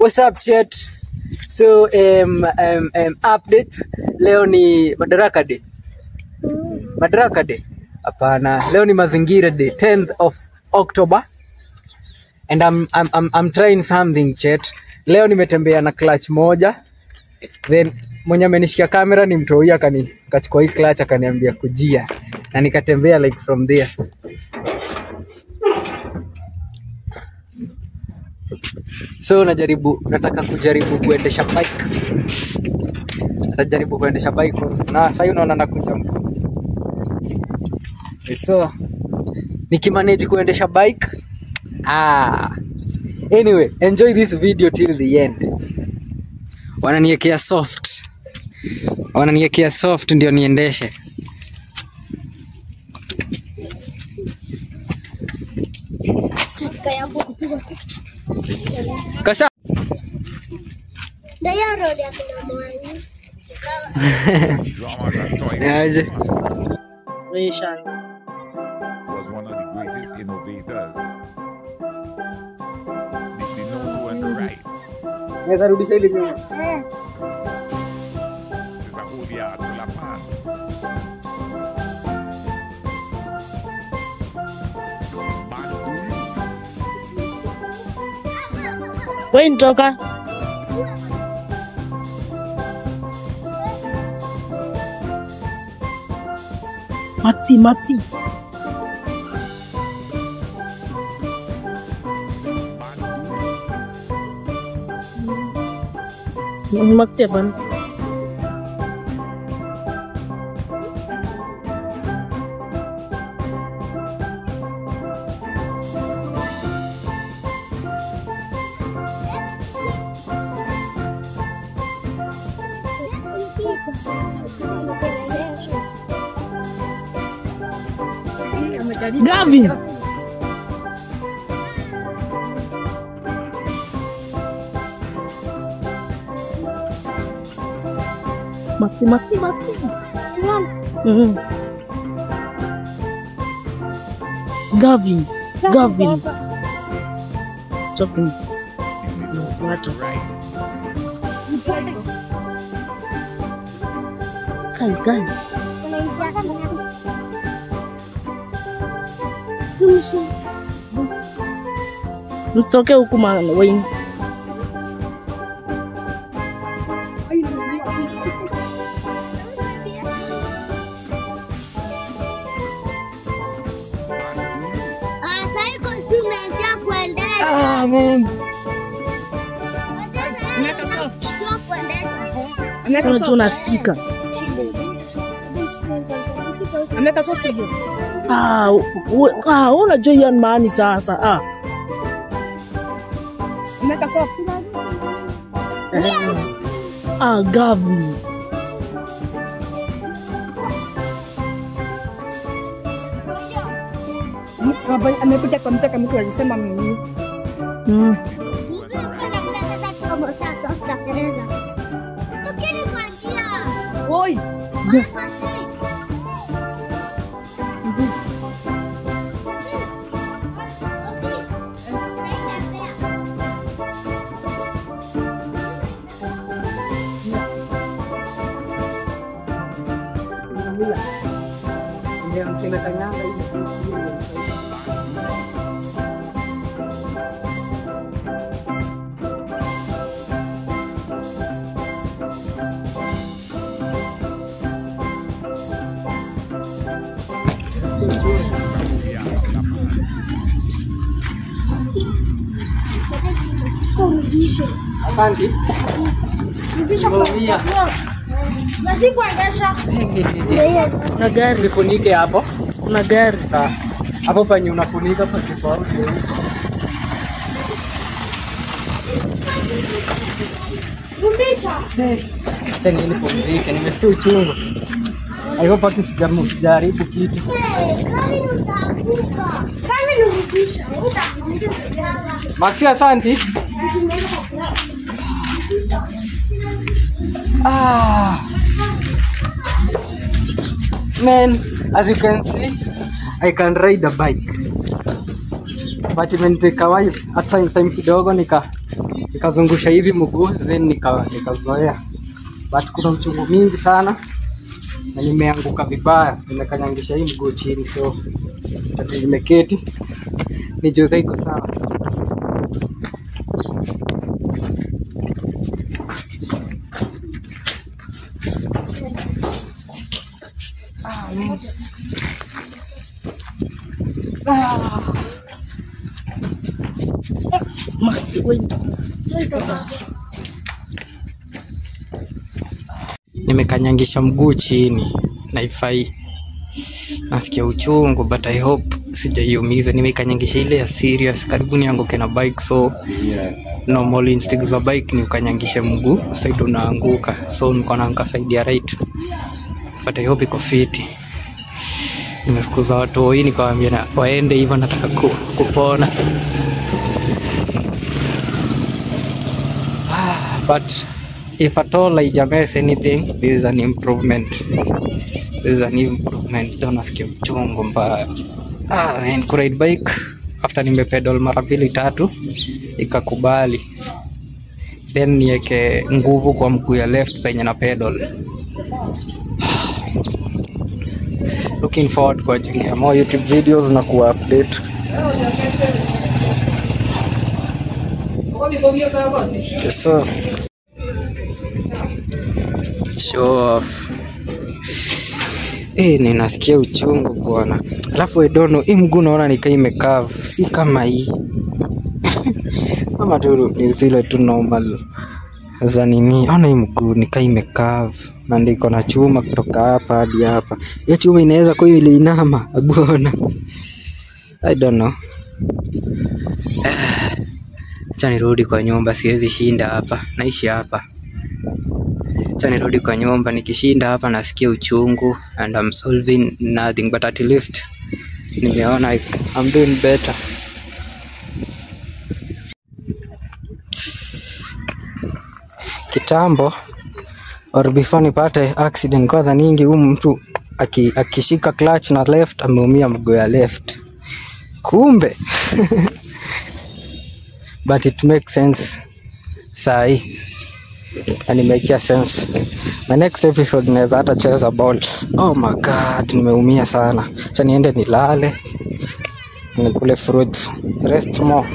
What's up chat? So updates. Leo ni Madaraka Day. Madaraka Day. Hapana, leo ni Mazingira Day, 10th of October. And I'm trying something chat. Leo nimetembea na clutch moja. Then mwenye amenishikia kamera ni mtoi akachukua hii clutch akaniambia kujia. Na nikatembea like from there. So nataka kujaribu kuendesha bike. Najaribu kuendesha bike na sasa unaona nakuja mko. So nikimanage kuendesha bike. Anyway, enjoy this video till the end. Wananiwekea soft ndio niendeshe. Kasa Dayaro ya kina mwani. Aje. Rishan was one of the greatest innovators. They know who and the right. Naweza rudisha ile nyuma. There's a whole yard full of fans. wewe nitoka mati Maktaban. Gavin. Masih mati. Gavin. Chokin. Water. Kai. Usitoke huku Wayne. Tuna sticker. Ameka sote hiyo. Unajua hiyo maana sasa. Ameka sote. Gavin. Amekuja kwa mtaka mtu azisema mimi. Oi. Asante. Nasi kuendesha. Na gari. Nifunike hapo. Kuna gari. Sawa. Hapo penye unafunika kwa tofauti. Rudisha. Tena nipumzike, nimesikia uchungu. Haiko paki sijaribu kitu. Kami rudisha. Maxi asante. Man, as you can see, I can ride a bike. But imeniteka while, at time kidogo nikazungusha hivi mguu then nikazoea, but kuna mchungu mingi sana na nimeanguka vibaya, nimekanyangisha hii mguu chini, so nimeketi nijue iko sawa. Nimekanyangisha mguu chini na ifai, nasikia uchungu but I hope sijaiumiza. Nimekanyangisha ile ya serious, karibu nianguke na bike, so normal instinct za bike ni ukanyangishe mguu side unaanguka, so niko naanguka side ya right, but I hope iko fiti. Nimefukuza watu hii nikawaambia waende hivyo, nataka kupona. But if at all I jamess anything, this is an improvement. Don't nasikia uchungu mbaya. Man, kuride bike after nimepedal mara 2-3 ikakubali, then niweke nguvu kwa mguu ya left penye na pedal. Looking forward kwa jengea more YouTube videos na kuwa update. So show off. Ninasikia uchungu bwana. Alafu I don't know, hii mguu naona nikaa imekave, si kama hii. Kama tu ni zile tu normal za nini. Ona hii mguu nikaa imekave na ndiko na chuma kutoka hapa hadi hapa. Hiyo chuma inaweza kwa ile inama bwana. I don't know. Acha nirudi kwa nyumba, siwezi shinda hapa. Naishi hapa. Acha nirudi kwa nyumba, nikishinda hapa nasikia uchungu and I'm solving nothing, but at least nimeona I'm doing better. Kitambo or before nipate accident kwa nyingi, mtu akishika clutch na left ameumia mguu ya left. Kumbe but it makes sense sai, and it makes sense. My next episode naweza hata cheza balls. Oh my god, nimeumia sana. Acha niende nilale, nikule fruits, rest more.